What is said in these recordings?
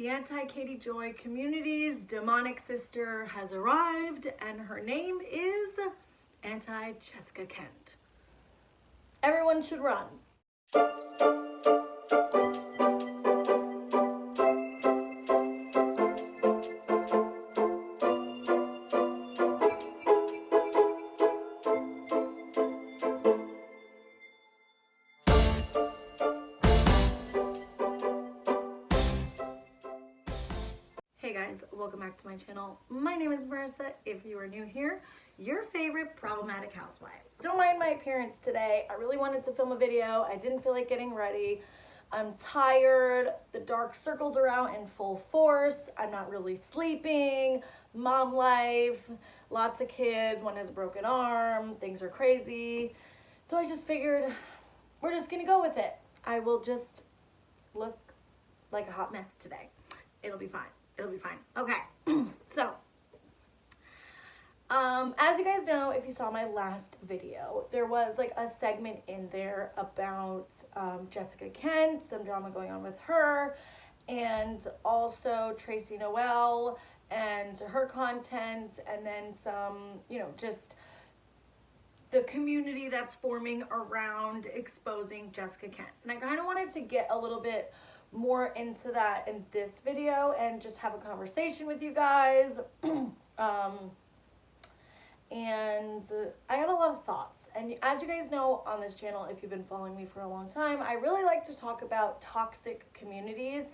The anti-Katie Joy community's demonic sister has arrived, and her name is anti-Jessica Kent. Everyone should run. Hey guys, welcome back to my channel. My name is Marissa. If you are new here, your favorite problematic housewife. Don't mind my appearance today. I really wanted to film a video. I didn't feel like getting ready. I'm tired. The dark circles are out in full force. I'm not really sleeping. Mom life, lots of kids. One has a broken arm. Things are crazy. So I just figured we're just gonna go with it. I will just look like a hot mess today. It'll be fine. It'll be fine. Okay, so, as you guys know, if you saw my last video, there was like a segment in there about Jessica Kent, some drama going on with her, and also Tracy Noel and her content, and then some, just the community that's forming around exposing Jessica Kent. And I kind of wanted to get a little bit more into that in this video and just have a conversation with you guys. And I had a lot of thoughts. And as you guys know on this channel, if you've been following me for a long time, I really like to talk about toxic communities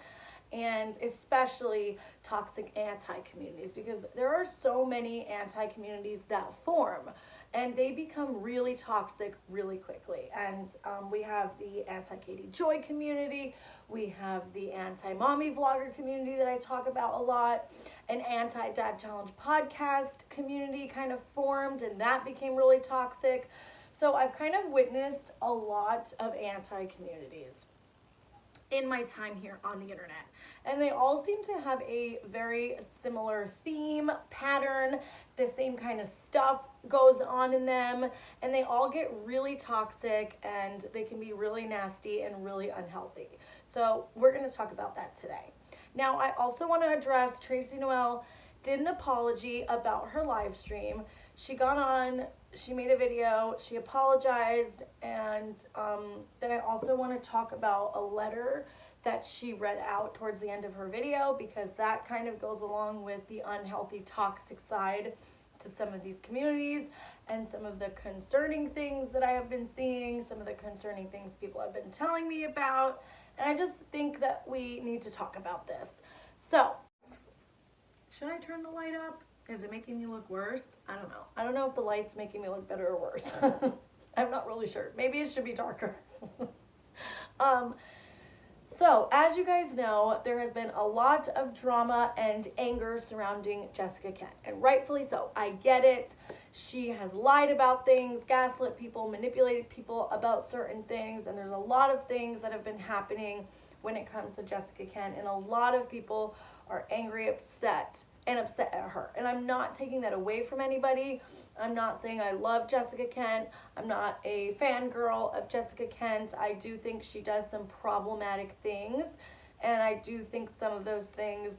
and especially toxic anti-communities, because there are so many anti-communities that form and they become really toxic really quickly. And we have the anti-Katie Joy community, we have the anti-mommy vlogger community that I talk about a lot, an anti-dad challenge podcast community kind of formed, and that became really toxic. So I've kind of witnessed a lot of anti-communities in my time here on the internet, and they all seem to have a very similar theme pattern. The same kind of stuff goes on in them, and they all get really toxic, and they can be really nasty and really unhealthy. So we're going to talk about that today. Now, I also want to address Tracy Noel did an apology about her live stream. She got on, she made a video, she apologized, and then I also want to talk about a letter that she read out towards the end of her video, because that kind of goes along with the unhealthy, toxic side to some of these communities and some of the concerning things that I have been seeing, some of the concerning things people have been telling me about, and I just think that we need to talk about this. So, should I turn the light up? Is it making me look worse? I don't know. I don't know if the light's making me look better or worse. I'm not really sure. Maybe it should be darker. So, as you guys know, there has been a lot of drama and anger surrounding Jessica Kent, and rightfully so. I get it. She has lied about things, gaslit people, manipulated people about certain things, and there's a lot of things that have been happening when it comes to Jessica Kent, and a lot of people are angry, upset at her. And I'm not taking that away from anybody. I'm not saying I love Jessica Kent. I'm not a fangirl of Jessica Kent. I do think she does some problematic things, and I do think some of those things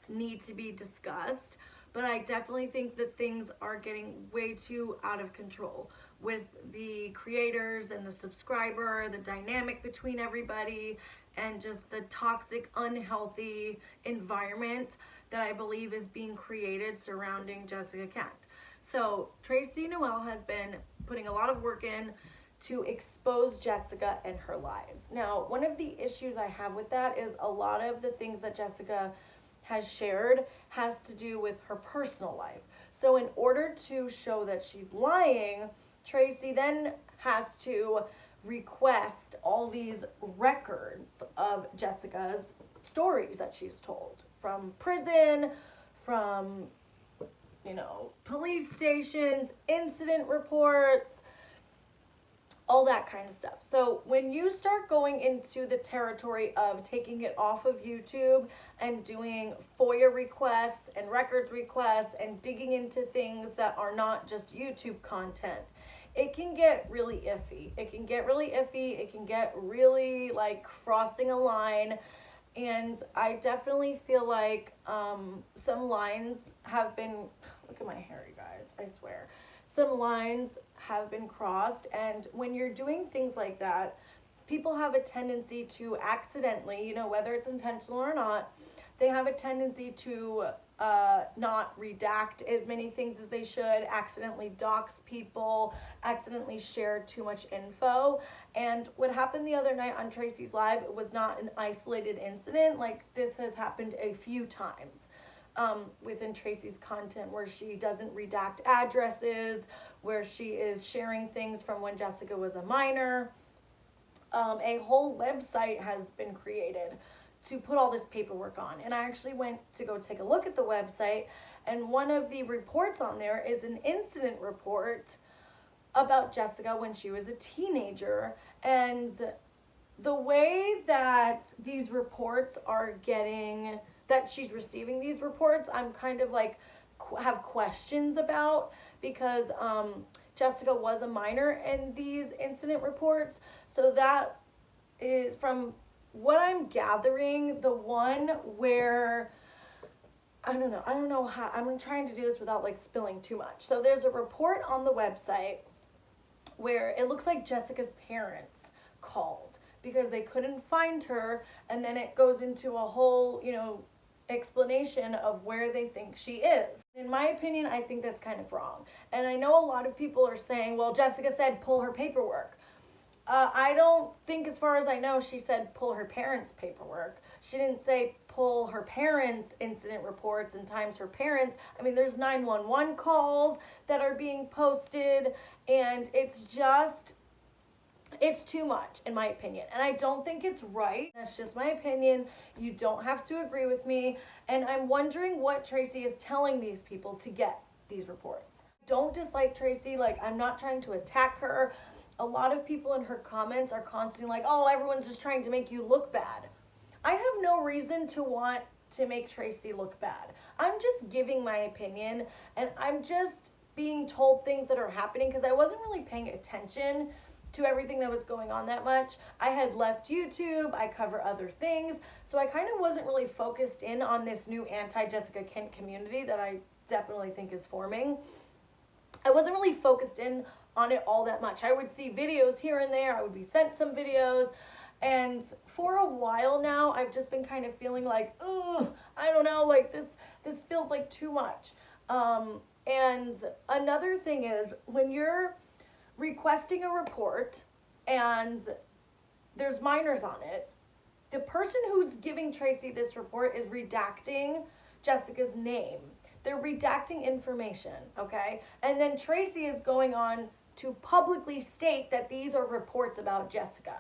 need to be discussed. But I definitely think that things are getting way too out of control with the creators and the subscriber, the dynamic between everybody, and just the toxic, unhealthy environment that I believe is being created surrounding Jessica Kent. So Tracy Noel has been putting a lot of work in to expose Jessica and her lies. Now, one of the issues I have with that is a lot of the things that Jessica has shared has to do with her personal life. So in order to show that she's lying, Tracy then has to request all these records of Jessica's stories that she's told from prison, from police stations, incident reports, all that kind of stuff. So when you start going into the territory of taking it off of YouTube and doing FOIA requests and records requests and digging into things that are not just YouTube content, it can get really iffy. It can get really iffy. It can get really like crossing a line. And I definitely feel like some lines have been, look at my hair, you guys, I swear. Some lines have been crossed. And when you're doing things like that, people have a tendency to accidentally, you know, whether it's intentional or not, they have a tendency to not redact as many things as they should, accidentally dox people, accidentally share too much info. And what happened the other night on Tracy's Live, it was not an isolated incident. Like, this has happened a few times within Tracy's content, where she doesn't redact addresses, where she is sharing things from when Jessica was a minor. A whole website has been created to put all this paperwork on. And I actually went to go take a look at the website, and one of the reports on there is an incident report about Jessica when she was a teenager. And the way that these reports are getting, that she's receiving these reports, I'm kind of like have questions about, because Jessica was a minor in these incident reports. So that is, from what I'm gathering, the one where, I don't know how, I'm trying to do this without like spilling too much. So there's a report on the website where it looks like Jessica's parents called because they couldn't find her, and then it goes into a whole, you know, explanation of where they think she is. In my opinion, I think that's kind of wrong. And I know a lot of people are saying, well, Jessica said pull her paperwork. I don't think, as far as I know, she said pull her parents' paperwork. She didn't say pull her parents' incident reports and times her parents. I mean, there's 911 calls that are being posted, and it's too much, in my opinion. And I don't think it's right. That's just my opinion. You don't have to agree with me. And I'm wondering what Tracy is telling these people to get these reports. Don't dislike Tracy. Like, I'm not trying to attack her. A lot of people in her comments are constantly like, oh, everyone's just trying to make you look bad. I have no reason to want to make Tracy look bad. I'm just giving my opinion, and I'm just being told things that are happening because I wasn't really paying attention to everything that was going on that much. I had left YouTube, I cover other things, so I kind of wasn't really focused in on this new anti-Jessica Kent community that I definitely think is forming. I wasn't really focused in on it all that much. I would see videos here and there, I would be sent some videos, and for a while now, I've just been kind of feeling like, ugh, I don't know, like this feels like too much. And another thing is, when you're requesting a report and there's minors on it, the person who's giving Tracy this report is redacting Jessica's name. They're redacting information, okay? And then Tracy is going on to publicly state that these are reports about Jessica.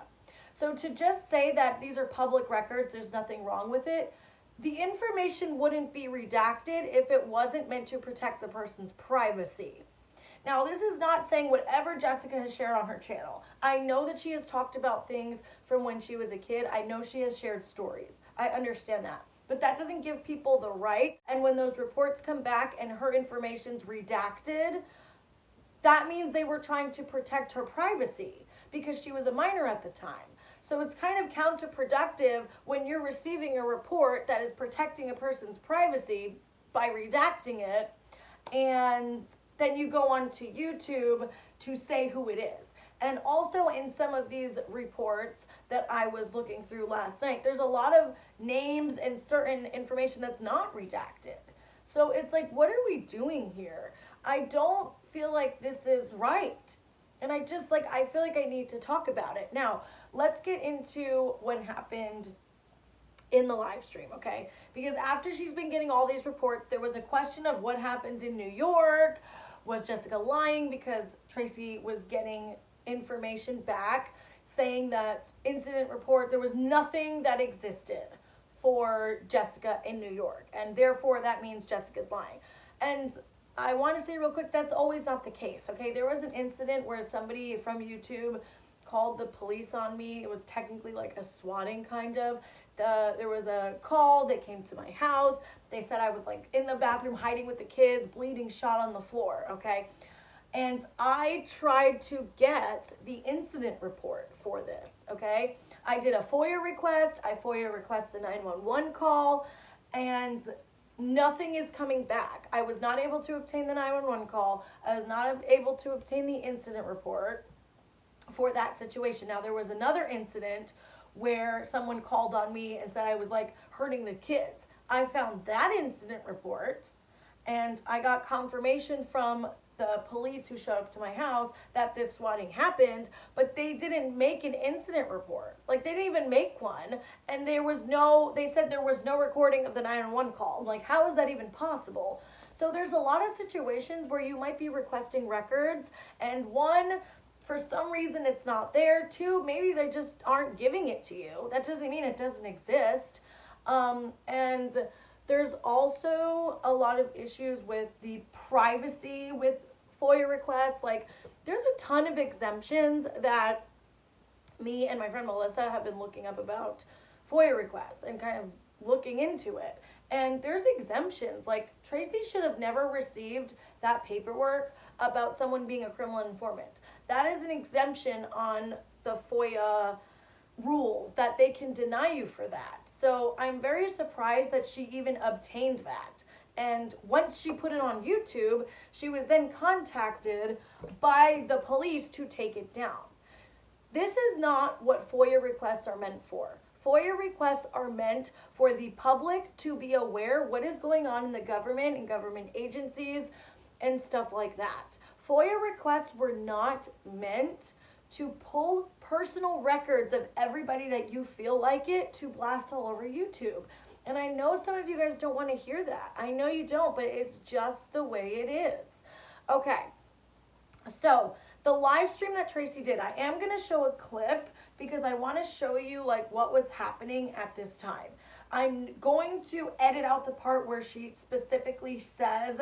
So to just say that these are public records, there's nothing wrong with it, the information wouldn't be redacted if it wasn't meant to protect the person's privacy. Now, this is not saying whatever Jessica has shared on her channel. I know that she has talked about things from when she was a kid. I know she has shared stories. I understand that. But that doesn't give people the right. And when those reports come back and her information's redacted, that means they were trying to protect her privacy because she was a minor at the time. So it's kind of counterproductive when you're receiving a report that is protecting a person's privacy by redacting it, and then you go on to YouTube to say who it is. And also in some of these reports that I was looking through last night, there's a lot of names and certain information that's not redacted. So it's like, what are we doing here? I don't feel like this is right. And I feel like I need to talk about it. Now, let's get into what happened in the live stream, okay? Because after she's been getting all these reports, there was a question of what happened in New York. Was Jessica lying because Tracy was getting information back saying that incident report, there was nothing that existed for Jessica in New York, and therefore that means Jessica's lying. And I want to say real quick, that's always not the case, okay? There was an incident where somebody from YouTube called the police on me. It was technically like a swatting kind of. There was a call that came to my house. They said I was like in the bathroom hiding with the kids, bleeding, shot on the floor, okay? And I tried to get the incident report for this, okay? I did a FOIA request. I FOIA request the 911 call, and nothing is coming back. I was not able to obtain the 911 call. I was not able to obtain the incident report for that situation. Now, there was another incident where someone called on me and said I was like hurting the kids. I found that incident report, and I got confirmation from the police who showed up to my house that this swatting happened, but they didn't make an incident report. Like, they didn't even make one, and they said there was no recording of the 911 call. I'm like, how is that even possible? So there's a lot of situations where you might be requesting records, and one, for some reason it's not there. Two, maybe they just aren't giving it to you. That doesn't mean it doesn't exist. And there's also a lot of issues with the privacy with FOIA requests. Like, there's a ton of exemptions that me and my friend Melissa have been looking up about FOIA requests and kind of looking into it. And there's exemptions. Like, Tracy should have never received that paperwork about someone being a criminal informant. That is an exemption on the FOIA rules, that they can deny you for that. So I'm very surprised that she even obtained that. And once she put it on YouTube, she was then contacted by the police to take it down. This is not what FOIA requests are meant for. FOIA requests are meant for the public to be aware what is going on in the government and government agencies and stuff like that. FOIA requests were not meant to pull personal records of everybody that you feel like it to blast all over YouTube. And I know some of you guys don't want to hear that. I know you don't, but it's just the way it is. Okay, so the live stream that Tracy did, I am going to show a clip because I want to show you like what was happening at this time. I'm going to edit out the part where she specifically says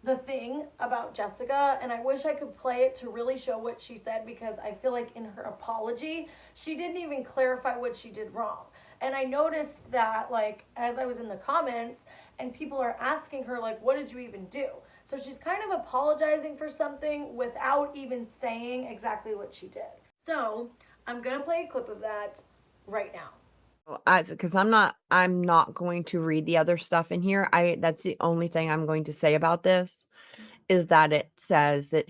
the thing about Jessica, and I wish I could play it to really show what she said, because I feel like in her apology, she didn't even clarify what she did wrong. And I noticed that, like, as I was in the comments, and people are asking her, like, what did you even do? So she's kind of apologizing for something without even saying exactly what she did. So I'm gonna play a clip of that right now. Because I'm not going to read the other stuff in here. That's the only thing I'm going to say about this, is that it says that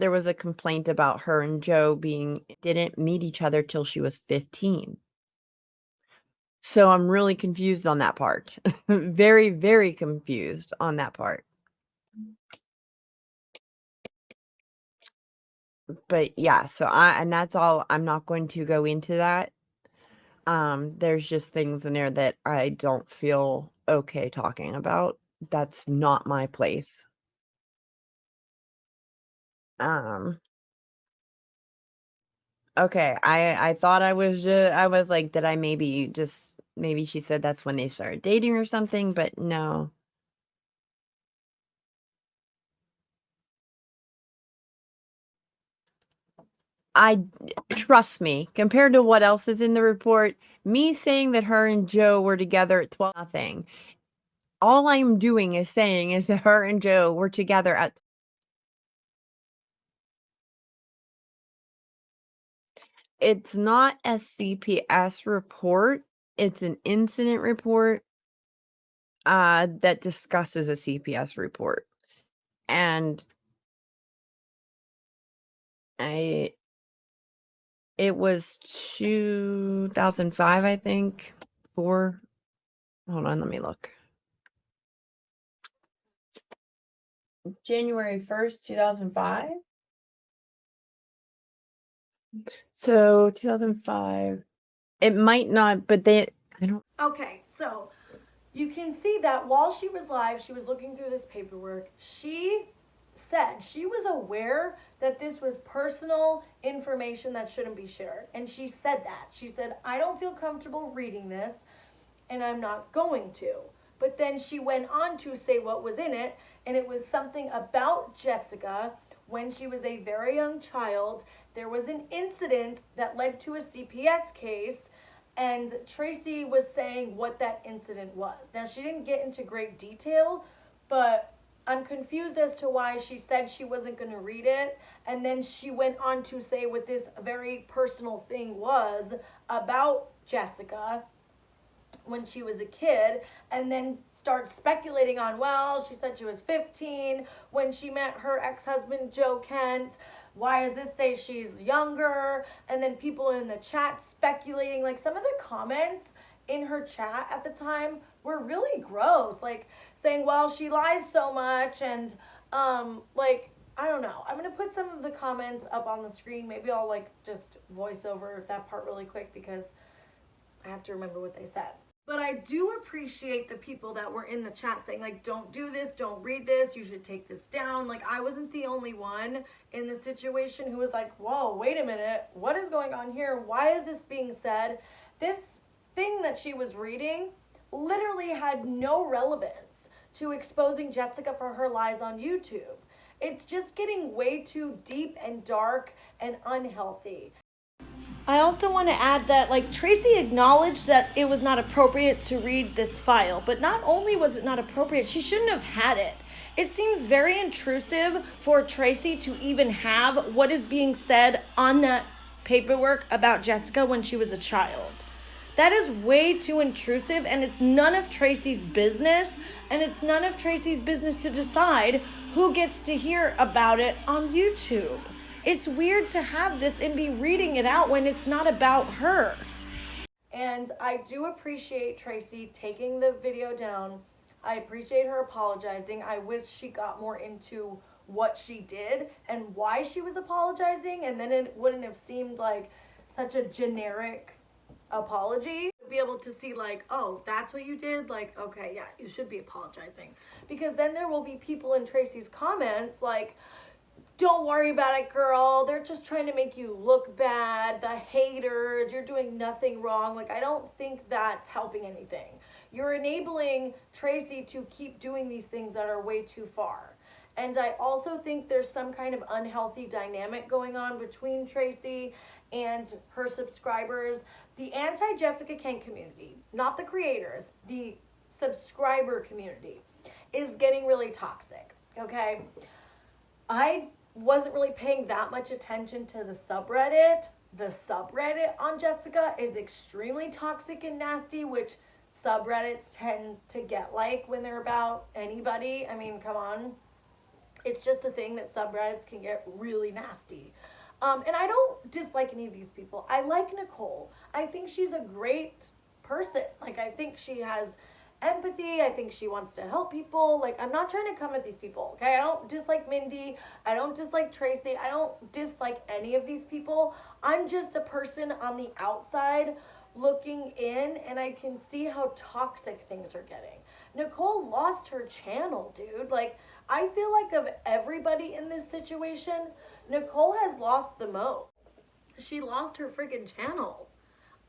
there was a complaint about her and Joe didn't meet each other till she was 15. So I'm really confused on that part. Very, very confused on that part. But yeah, and that's all. I'm not going to go into that. There's just things in there that I don't feel okay talking about. That's not my place. Okay, I thought I was like, did I maybe she said that's when they started dating or something, but no. Trust me, compared to what else is in the report, me saying that her and Joe were together at 12, nothing. All I'm doing is saying is that her and Joe were together at. It's not a CPS report. It's an incident report that discusses a CPS report. And it was 2005, I think. Hold on, let me look. January 1st, 2005. So 2005. It might not, but I don't. Okay, so you can see that while she was live, she was looking through this paperwork. She said she was aware that this was personal information that shouldn't be shared. And she said that. She said, I don't feel comfortable reading this, and I'm not going to. But then she went on to say what was in it, and it was something about Jessica when she was a very young child. There was an incident that led to a CPS case, and Tracy was saying what that incident was. Now, she didn't get into great detail, but I'm confused as to why she said she wasn't going to read it, and then she went on to say what this very personal thing was about Jessica when she was a kid, and then start speculating on, well, she said she was 15 when she met her ex-husband Joe Kent. Why does this say she's younger? And then people in the chat speculating. Like, some of the comments in her chat at the time were really gross, like saying, well, she lies so much, and like, I don't know. I'm gonna put some of the comments up on the screen. Maybe I'll like just voice over that part really quick because I have to remember what they said. But I do appreciate the people that were in the chat saying, like, don't do this, don't read this, you should take this down. Like, I wasn't the only one in the situation who was like, whoa, wait a minute, what is going on here? Why is this being said? This thing that she was reading literally had no relevance to exposing Jessica for her lies on YouTube. It's just getting way too deep and dark and unhealthy. I also want to add that, like, Tracy acknowledged that it was not appropriate to read this file, but not only was it not appropriate, she shouldn't have had it. It seems very intrusive for Tracy to even have what is being said on that paperwork about Jessica when she was a child. That is way too intrusive, and it's none of Tracy's business, and it's none of Tracy's business to decide who gets to hear about it on YouTube. It's weird to have this and be reading it out when it's not about her. And I do appreciate Tracy taking the video down. I appreciate her apologizing. I wish she got more into what she did and why she was apologizing, and then it wouldn't have seemed like such a generic apology. Be able to see, like, oh, that's what you did, like, okay, yeah, you should be apologizing. Because then there will be people in Tracy's comments like, don't worry about it, girl, they're just trying to make you look bad, the haters, you're doing nothing wrong. Like, I don't think that's helping anything. You're enabling Tracy to keep doing these things that are way too far. And I also think there's some kind of unhealthy dynamic going on between Tracy and her subscribers. The anti-Jessica Kent community, not the creators, the subscriber community, is getting really toxic, okay? I wasn't really paying that much attention to the subreddit. The subreddit on Jessica is extremely toxic and nasty, which subreddits tend to get like when they're about anybody. I mean, come on. It's just a thing that subreddits can get really nasty. And I don't dislike any of these people. I like Nicole. I think she's a great person. Like, I think she has empathy. I think she wants to help people. Like, I'm not trying to come at these people, okay? I don't dislike Mindy. I don't dislike Tracy. I don't dislike any of these people. I'm just a person on the outside looking in, and I can see how toxic things are getting. Nicole lost her channel, dude. Like, I feel like of everybody in this situation, Nicole has lost the most. She lost her freaking channel.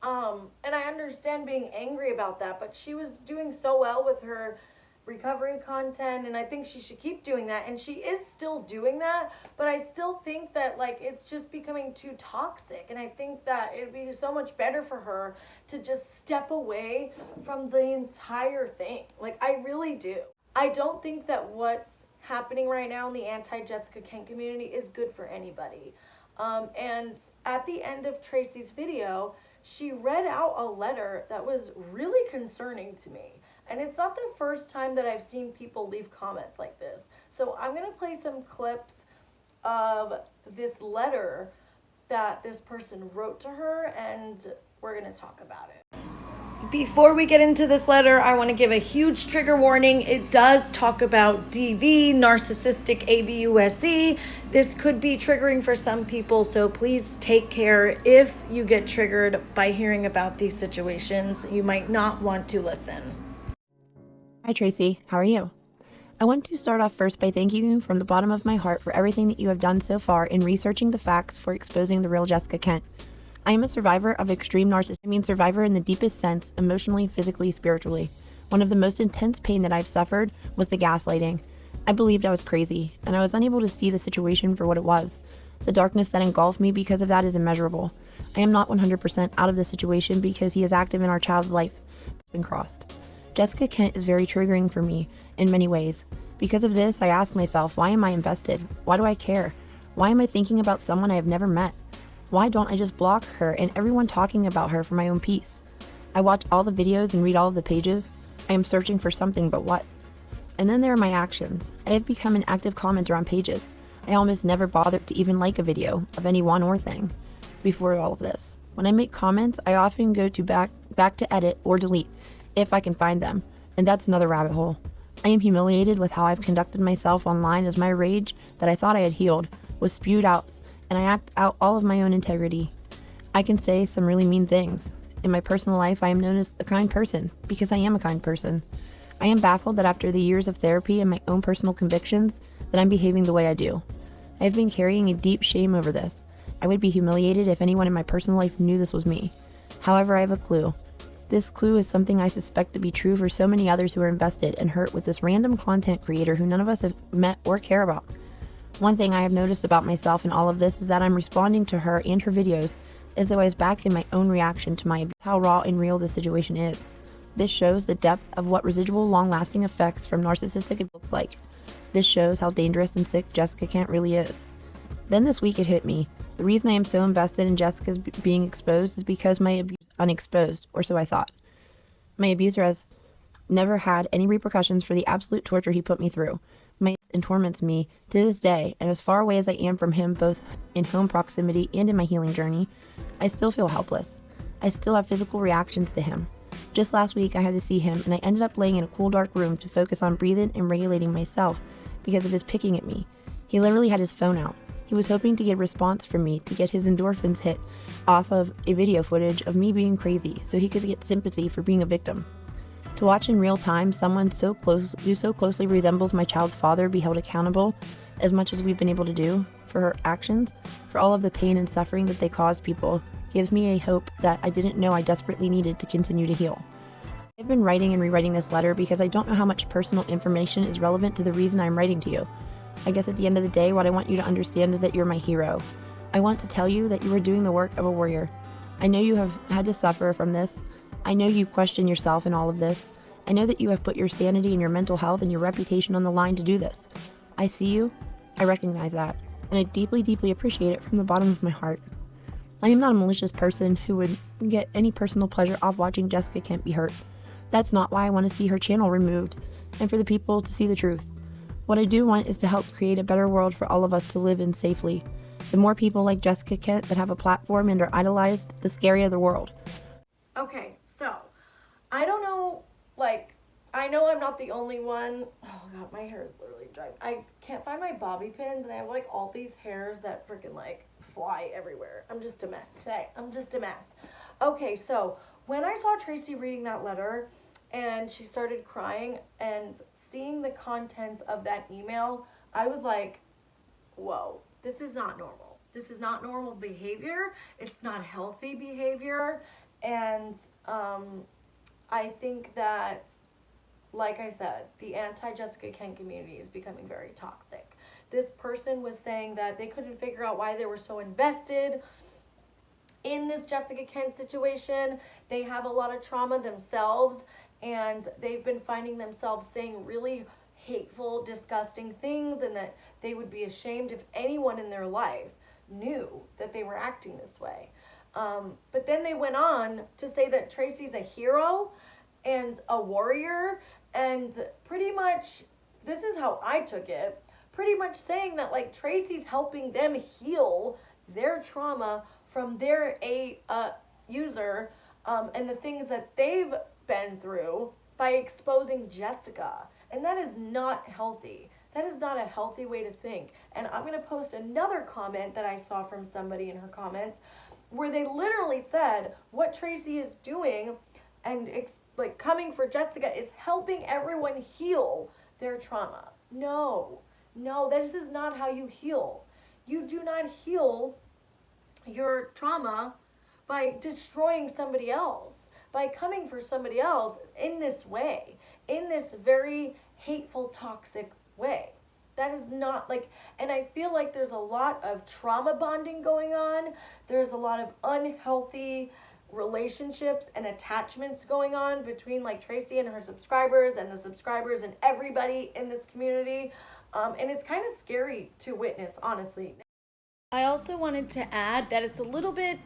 And I understand being angry about that, but she was doing so well with her recovery content, and I think she should keep doing that, and she is still doing that, but I still think that, like, it's just becoming too toxic, and I think that it'd be so much better for her to just step away from the entire thing. Like, I really do. I don't think that what's happening right now in the anti-Jessica Kent community is good for anybody. And at the end of Tracy's video, she read out a letter that was really concerning to me. And it's not the first time that I've seen people leave comments like this. So I'm going to play some clips of this letter that this person wrote to her, and we're going to talk about it. Before we get into this letter, I want to give a huge trigger warning. It does talk about DV, narcissistic ABUSE. This could be triggering for some people, so please take care if you get triggered by hearing about these situations. You might not want to listen. Hi Tracy, how are you? I want to start off first by thanking you from the bottom of my heart for everything that you have done so far in researching the facts for exposing the real Jessica Kent. I am a survivor of extreme narcissism. I mean survivor in the deepest sense, emotionally, physically, spiritually. One of the most intense pain that I've suffered was the gaslighting. I believed I was crazy, and I was unable to see the situation for what it was. The darkness that engulfed me because of that is immeasurable. I am not 100% out of the situation because he is active in our child's life. Been crossed. Jessica Kent is very triggering for me in many ways Because of this, I ask myself, why am I invested? Why do I care? Why am I thinking about someone I have never met? Why don't I just block her and everyone talking about her for my own peace? I watch all the videos and read all of the pages. I am searching for something, but what? And then there are my actions. I have become an active commenter on pages. I almost never bothered to even like a video of any one or thing before all of this. When I make comments, I often go to back to edit or delete if I can find them, and that's another rabbit hole. I am humiliated with how I've conducted myself online as my rage that I thought I had healed was spewed out, and I act out all of my own integrity. I can say some really mean things. In my personal life, I am known as a kind person because I am a kind person. I am baffled that after the years of therapy and my own personal convictions, that I'm behaving the way I do. I have been carrying a deep shame over this. I would be humiliated if anyone in my personal life knew this was me. However, I have a clue. This clue is something I suspect to be true for so many others who are invested and hurt with this random content creator who none of us have met or care about. One thing I have noticed about myself in all of this is that I'm responding to her and her videos as though I was back in my own reaction to my abuse. How raw and real this situation is. This shows the depth of what residual long-lasting effects from narcissistic abuse looks like. This shows how dangerous and sick Jessica Kent really is. Then this week it hit me. The reason I am so invested in Jessica's being exposed is because my abuse unexposed, or so I thought. My abuser has never had any repercussions for the absolute torture he put me through. And torments me to this day, and as far away as I am from him, both in home proximity and in my healing journey, I still feel helpless. I still have physical reactions to him. Just last week I had to see him, and I ended up laying in a cool dark room to focus on breathing and regulating myself because of his picking at me. He literally had his phone out. He was hoping to get a response from me to get his endorphins hit off of a video footage of me being crazy so he could get sympathy for being a victim. To watch in real time someone who so closely resembles my child's father be held accountable as much as we've been able to do for her actions, for all of the pain and suffering that they cause people, gives me a hope that I didn't know I desperately needed to continue to heal. I've been writing and rewriting this letter because I don't know how much personal information is relevant to the reason I'm writing to you. I guess at the end of the day, what I want you to understand is that you're my hero. I want to tell you that you are doing the work of a warrior. I know you have had to suffer from this. I know you question yourself in all of this. I know that you have put your sanity and your mental health and your reputation on the line to do this. I see you, I recognize that, and I deeply, deeply appreciate it from the bottom of my heart. I am not a malicious person who would get any personal pleasure off watching Jessica Kent be hurt. That's not why I want to see her channel removed, and for the people to see the truth. What I do want is to help create a better world for all of us to live in safely. The more people like Jessica Kent that have a platform and are idolized, the scarier the world. Okay, so I don't know, I know I'm not the only one. Oh god, my hair is literally dry. I can't find my bobby pins, and I have all these hairs that freaking fly everywhere. I'm just a mess today. I'm just a mess. Okay, so when I saw Tracy reading that letter and she started crying and seeing the contents of that email, I was like, whoa, this is not normal. This is not normal behavior. It's not healthy behavior. And I think that, like I said, the anti-Jessica Kent community is becoming very toxic. This person was saying that they couldn't figure out why they were so invested in this Jessica Kent situation. They have a lot of trauma themselves, and they've been finding themselves saying really hateful, disgusting things, and that they would be ashamed if anyone in their life knew that they were acting this way. But then they went on to say that Tracy's a hero and a warrior, and pretty much, this is how I took it, pretty much saying that Tracy's helping them heal their trauma from their user and the things that they've been through by exposing Jessica. And that is not healthy. That is not a healthy way to think. And I'm going to post another comment that I saw from somebody in her comments where they literally said what Tracy is doing and coming for Jessica is helping everyone heal their trauma. No, this is not how you heal. You do not heal your trauma by destroying somebody else, by coming for somebody else in this way, in this very hateful, toxic way. That is not and I feel there's a lot of trauma bonding going on. There's a lot of unhealthy relationships and attachments going on between like Tracy and her subscribers and the subscribers and everybody in this community. And it's kind of scary to witness, honestly. I also wanted to add that it's a little bit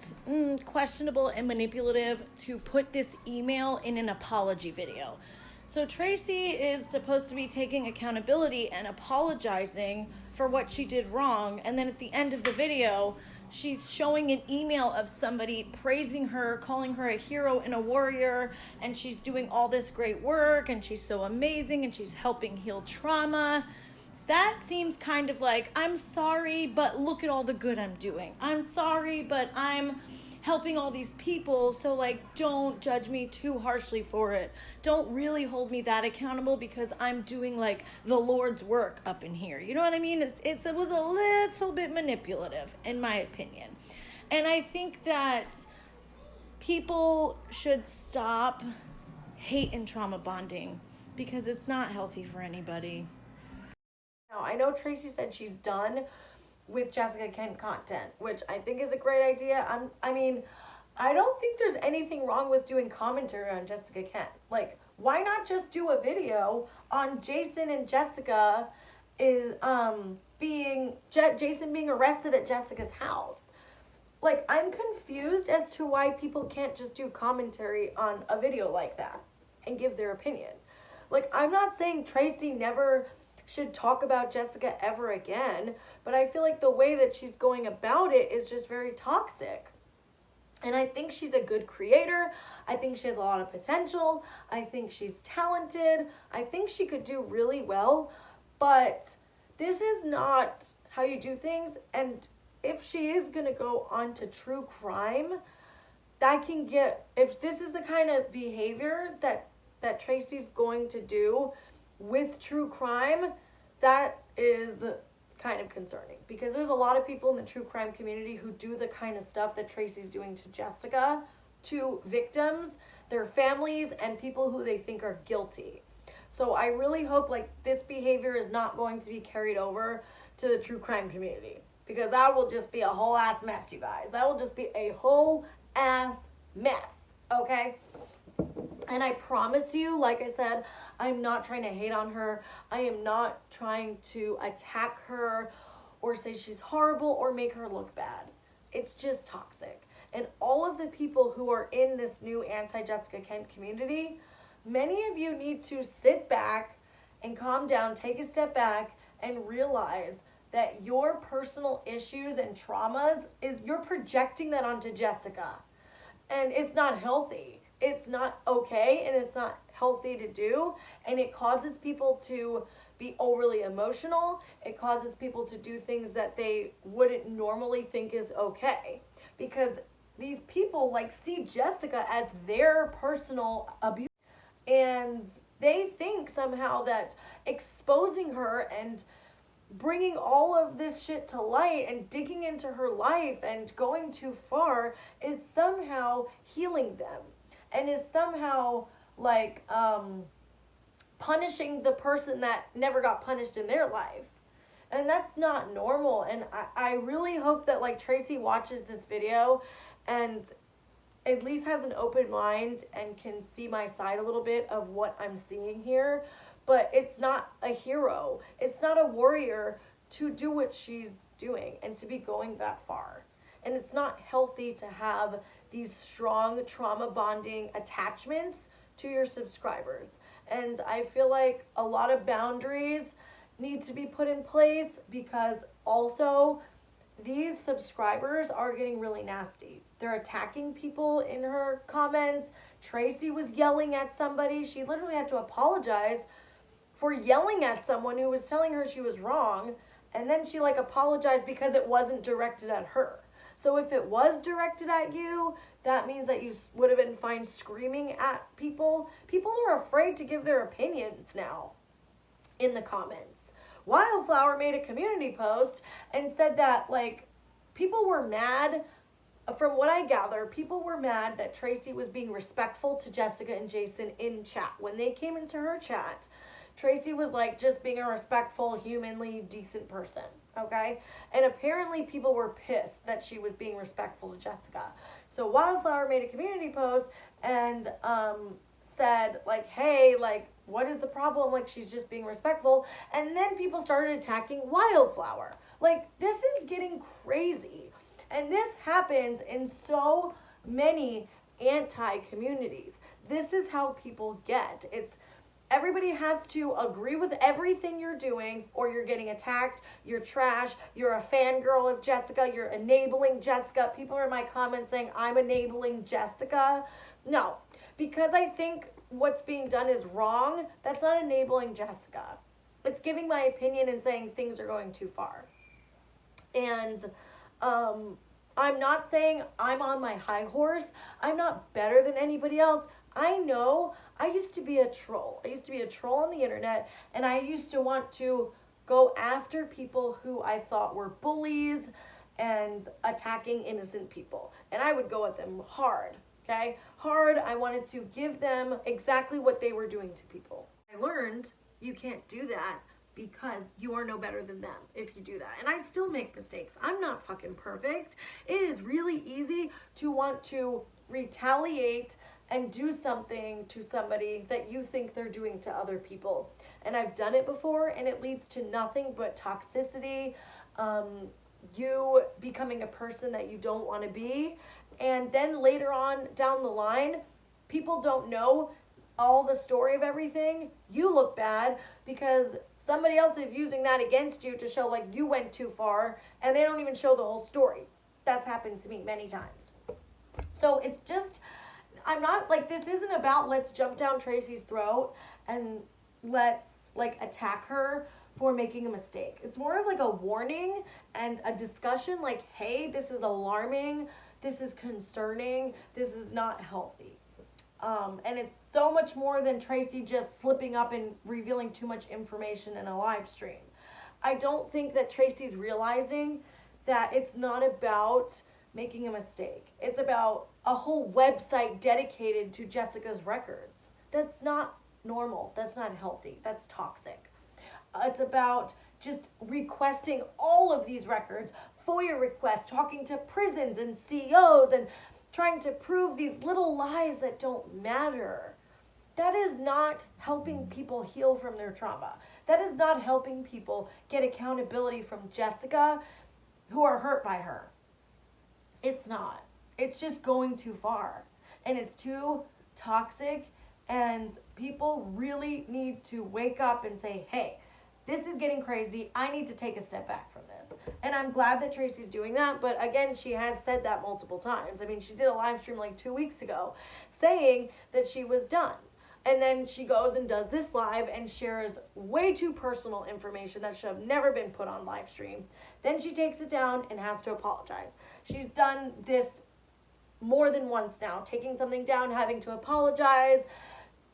questionable and manipulative to put this email in an apology video. So Tracy is supposed to be taking accountability and apologizing for what she did wrong. And then at the end of the video, she's showing an email of somebody praising her, calling her a hero and a warrior, and she's doing all this great work, and she's so amazing, and she's helping heal trauma. That seems kind of like, I'm sorry, but look at all the good I'm doing. I'm sorry, but I'm helping all these people, so like, don't judge me too harshly for it. Don't really hold me that accountable because I'm doing like the Lord's work up in here. You know what I mean? It was a little bit manipulative, in my opinion. And I think that people should stop hate and trauma bonding because it's not healthy for anybody. Now, I know Tracy said she's done with Jessica Kent content, which I think is a great idea. I don't think there's anything wrong with doing commentary on Jessica Kent. Like, why not just do a video on Jason and Jessica Jason being arrested at Jessica's house? Like, I'm confused as to why people can't just do commentary on a video like that and give their opinion. Like, I'm not saying Tracy never should talk about Jessica ever again, but I feel like the way that she's going about it is just very toxic. And I think she's a good creator. I think she has a lot of potential. I think she's talented. I think she could do really well, but this is not how you do things. And if she is going to go on to true crime, if this is the kind of behavior that Tracy's going to do with true crime, that is kind of concerning, because there's a lot of people in the true crime community who do the kind of stuff that Tracy's doing to Jessica, to victims, their families, and people who they think are guilty. So I really hope like this behavior is not going to be carried over to the true crime community, because that will just be a whole ass mess, you guys. That will just be a whole ass mess, okay? And I promise you, like I said, I'm not trying to hate on her. I am not trying to attack her or say she's horrible or make her look bad. It's just toxic. And all of the people who are in this new anti-Jessica Kent community, many of you need to sit back and calm down, take a step back, and realize that your personal issues and traumas, you're projecting that onto Jessica. And it's not healthy. It's not okay, and it's not healthy to do, and it causes people to be overly emotional. It causes people to do things that they wouldn't normally think is okay, because these people like see Jessica as their personal abuse, and they think somehow that exposing her and bringing all of this shit to light and digging into her life and going too far is somehow healing them, and is somehow like punishing the person that never got punished in their life. And that's not normal. And I really hope that like Tracy watches this video and at least has an open mind and can see my side a little bit of what I'm seeing here. But it's not a hero. It's not a warrior to do what she's doing and to be going that far. And it's not healthy to have these strong trauma bonding attachments to your subscribers. And I feel like a lot of boundaries need to be put in place, because also these subscribers are getting really nasty. They're attacking people in her comments. Tracy was yelling at somebody. She literally had to apologize for yelling at someone who was telling her she was wrong. And then she like apologized because it wasn't directed at her. So if it was directed at you, that means that you would have been fine screaming at people. People are afraid to give their opinions now in the comments. Wildflower made a community post and said that like people were mad. From what I gather, people were mad that Tracy was being respectful to Jessica and Jason in chat. When they came into her chat, Tracy was like just being a respectful, humanly decent person, okay? And apparently people were pissed that she was being respectful to Jessica. So Wildflower made a community post and said like, hey, like, what is the problem? Like, she's just being respectful. And then people started attacking Wildflower. Like, this is getting crazy. And this happens in so many anti-communities. This is how people get. It's everybody has to agree with everything you're doing or you're getting attacked, you're trash, you're a fangirl of Jessica, you're enabling Jessica. People are in my comments saying I'm enabling Jessica. No, because I think what's being done is wrong. That's not enabling Jessica. It's giving my opinion and saying things are going too far. And I'm not saying I'm on my high horse. I'm not better than anybody else. I know I used to be a troll. I used to be a troll on the internet, and I used to want to go after people who I thought were bullies and attacking innocent people. And I would go at them hard, okay? Hard. I wanted to give them exactly what they were doing to people. I learned you can't do that because you are no better than them if you do that. And I still make mistakes. I'm not fucking perfect. It is really easy to want to retaliate and do something to somebody that you think they're doing to other people. And I've done it before, and it leads to nothing but toxicity, you becoming a person that you don't want to be. And then later on down the line, people don't know all the story of everything. You look bad because somebody else is using that against you to show like you went too far, and they don't even show the whole story. That's happened to me many times. So it's just, I'm not like, this isn't about let's jump down Tracy's throat and let's like attack her for making a mistake. It's more of like a warning and a discussion like, hey, this is alarming, this is concerning, this is not healthy. And it's so much more than Tracy just slipping up and revealing too much information in a live stream. I don't think that Tracy's realizing that it's not about making a mistake. It's about a whole website dedicated to Jessica's records. That's not normal. That's not healthy. That's toxic. It's about just requesting all of these records, FOIA requests, talking to prisons and CEOs and trying to prove these little lies that don't matter. That is not helping people heal from their trauma. That is not helping people get accountability from Jessica who are hurt by her. It's not. It's just going too far. And it's too toxic, and people really need to wake up and say, hey, this is getting crazy. I need to take a step back from this. And I'm glad that Tracy's doing that. But again, she has said that multiple times. I mean, she did a live stream like 2 weeks ago saying that she was done. And then she goes and does this live and shares way too personal information that should have never been put on live stream. Then she takes it down and has to apologize. She's done this more than once now, taking something down, having to apologize,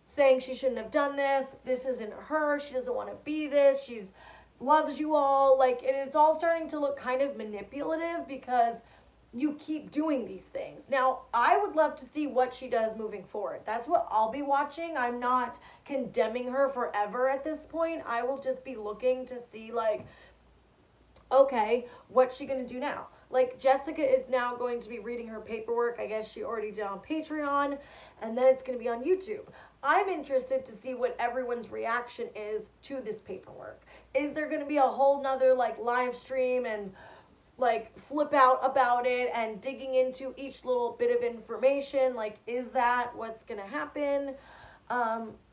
saying she shouldn't have done this. This isn't her. She doesn't want to be this. She's loves you all. Like, and it's all starting to look kind of manipulative because you keep doing these things. Now, I would love to see what she does moving forward. That's what I'll be watching. I'm not condemning her forever at this point. I will just be looking to see, like, okay, what's she going to do now? Like, Jessica is now going to be reading her paperwork. I guess she already did on Patreon, and then it's going to be on YouTube. I'm interested to see what everyone's reaction is to this paperwork. Is there going to be a whole nother, like, live stream and like flip out about it and digging into each little bit of information? Like, is that what's gonna happen?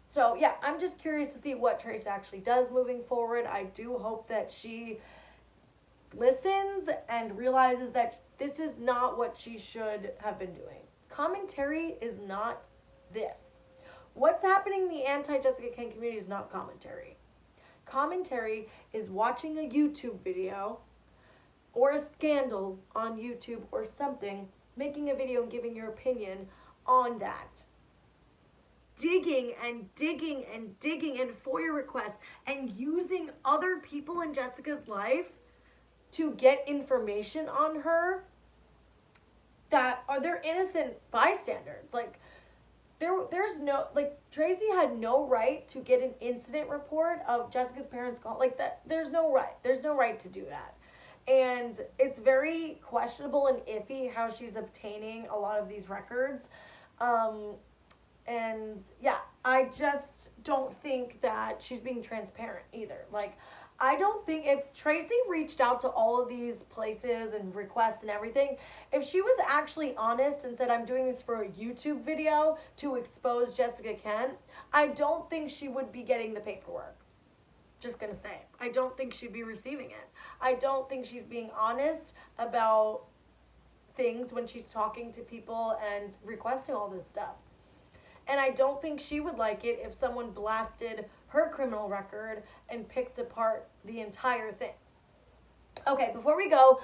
So yeah, I'm just curious to see what Tracy actually does moving forward. I do hope that she listens and realizes that this is not what she should have been doing. Commentary is not this. What's happening in the anti-Jessica Kent community is not commentary. Commentary is watching a YouTube video or a scandal on YouTube or something, making a video and giving your opinion on that. Digging and digging and digging and FOIA requests and using other people in Jessica's life to get information on her that are they're innocent bystanders. Like, there's no, like, Tracy had no right to get an incident report of Jessica's parents call like that. There's no right to do that. And it's very questionable and iffy how she's obtaining a lot of these records. And yeah, I just don't think that she's being transparent either. Like, I don't think if Tracy reached out to all of these places and requests and everything, if she was actually honest and said, I'm doing this for a YouTube video to expose Jessica Kent, I don't think she would be getting the paperwork. Just gonna say, I don't think she'd be receiving it. I don't think she's being honest about things when she's talking to people and requesting all this stuff. And I don't think she would like it if someone blasted her criminal record and picked apart the entire thing. Okay, before we go,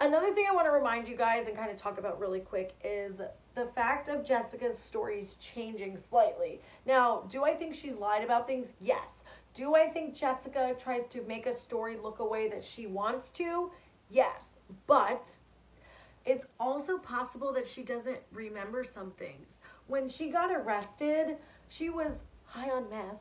another thing I want to remind you guys and kind of talk about really quick is the fact of Jessica's stories changing slightly. Now, do I think she's lied about things? Yes. Do I think Jessica tries to make a story look a way that she wants to? Yes. But it's also possible that she doesn't remember some things. When she got arrested, she was high on meth.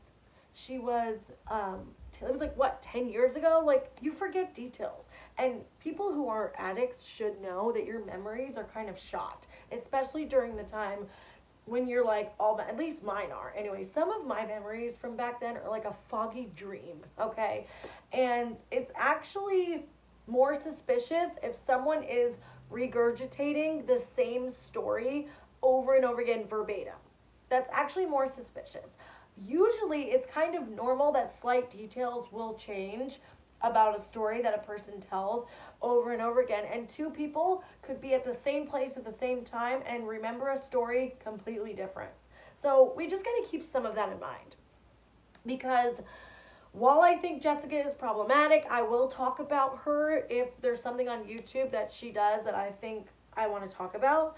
She was, it was like, what, 10 years ago? Like, you forget details. And people who are addicts should know that your memories are kind of shot, especially during the time when you're like, at least mine are. Anyway, some of my memories from back then are like a foggy dream, okay? And it's actually more suspicious if someone is regurgitating the same story over and over again verbatim. That's actually more suspicious. Usually it's kind of normal that slight details will change about a story that a person tells over and over again, and two people could be at the same place at the same time and remember a story completely different. So we just got to keep some of that in mind, because while I think Jessica is problematic, I will talk about her if there's something on YouTube that she does that I think I want to talk about.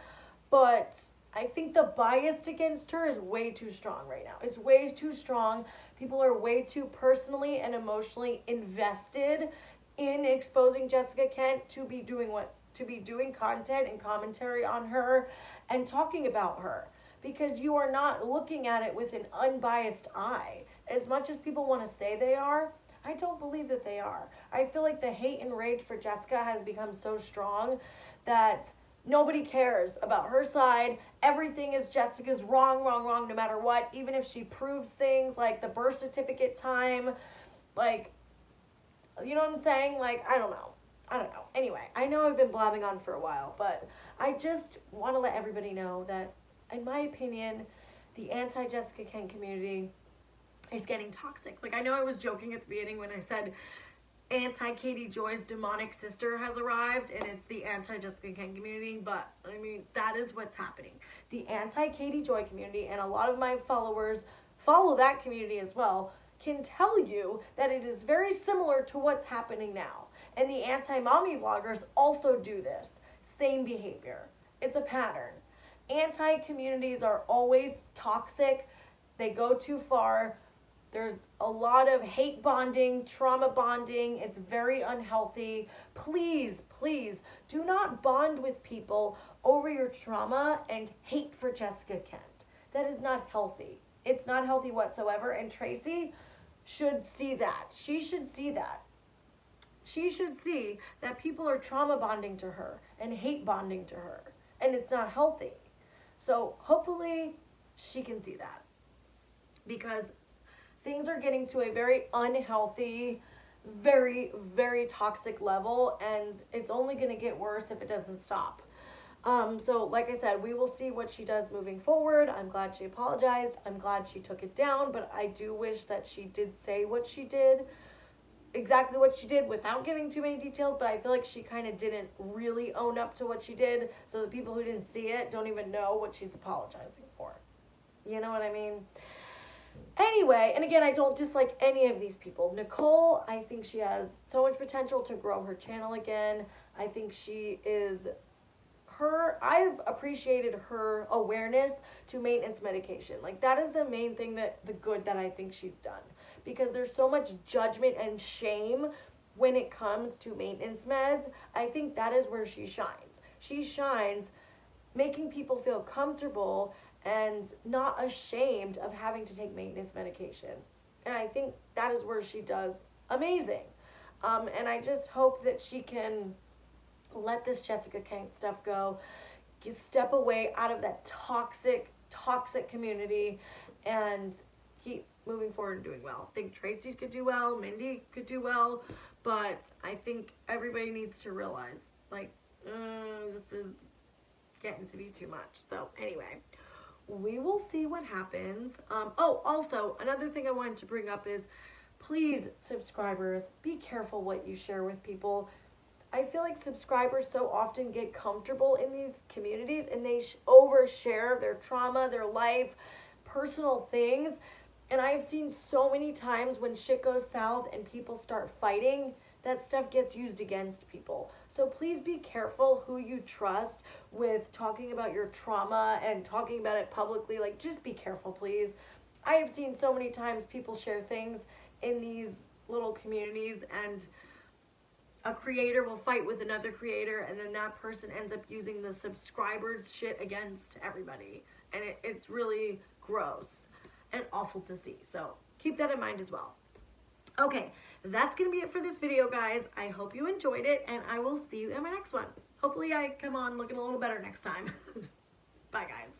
But I think the bias against her is way too strong right now. It's way too strong. People are way too personally and emotionally invested in exposing Jessica Kent to be doing content and commentary on her and talking about her, because you are not looking at it with an unbiased eye. As much as people want to say they are, I don't believe that they are. I feel like the hate and rage for Jessica has become so strong that nobody cares about her side. Everything is Jessica's wrong, no matter what. Even if she proves things like the birth certificate time, like, you know what I'm saying? Like, I don't know. Anyway, I know I've been blabbing on for a while, but I just want to let everybody know that, in my opinion, the anti-Jessica Kent community is getting toxic. Like, I know I was joking at the beginning when I said anti-Katie Joy's demonic sister has arrived and it's the anti-Jessica Kent community, but I mean, that is what's happening. The anti-Katie Joy community, and a lot of my followers follow that community as well, can tell you that it is very similar to what's happening now. And the anti-mommy vloggers also do this same behavior. It's a pattern. Anti-communities are always toxic. They go too far. There's a lot of hate bonding, trauma bonding. It's very unhealthy. Please, please do not bond with people over your trauma and hate for Jessica Kent. That is not healthy. It's not healthy whatsoever. And Tracy should see that. She should see that. She should see that people are trauma bonding to her and hate bonding to her. And it's not healthy. So hopefully she can see that. Because things are getting to a very unhealthy, very, very toxic level, and it's only going to get worse if it doesn't stop. So like I said, we will see what she does moving forward. I'm glad she apologized. I'm glad she took it down, but I do wish that she did say what she did, exactly what she did, without giving too many details, but I feel like she kind of didn't really own up to what she did, so the people who didn't see it don't even know what she's apologizing for. You know what I mean? Anyway, and again, I don't dislike any of these people. Nicole, I think she has so much potential to grow her channel again. I think she is I've appreciated her awareness to maintenance medication. Like, that is the main thing, the good that I think she's done. Because there's so much judgment and shame when it comes to maintenance meds. I think that is where she shines. She shines making people feel comfortable and not ashamed of having to take maintenance medication. And I think that is where she does amazing. And I just hope that she can let this Jessica Kent stuff go, step away out of that toxic community, and keep moving forward and doing well. I think Tracy could do well, Mindy could do well, but I think everybody needs to realize, like, this is getting to be too much. So anyway, we will see what happens. Oh, also, another thing I wanted to bring up is, please, subscribers, be careful what you share with people. I feel like subscribers so often get comfortable in these communities and they overshare their trauma, their life, personal things. And I've seen so many times when shit goes south and people start fighting, that stuff gets used against people. So please be careful who you trust with talking about your trauma and talking about it publicly. Like, just be careful, please. I have seen so many times people share things in these little communities, and a creator will fight with another creator, and then that person ends up using the subscribers' shit against everybody. And it's really gross and awful to see. So keep that in mind as well. Okay, that's going to be it for this video, guys. I hope you enjoyed it, and I will see you in my next one. Hopefully I come on looking a little better next time. Bye, guys.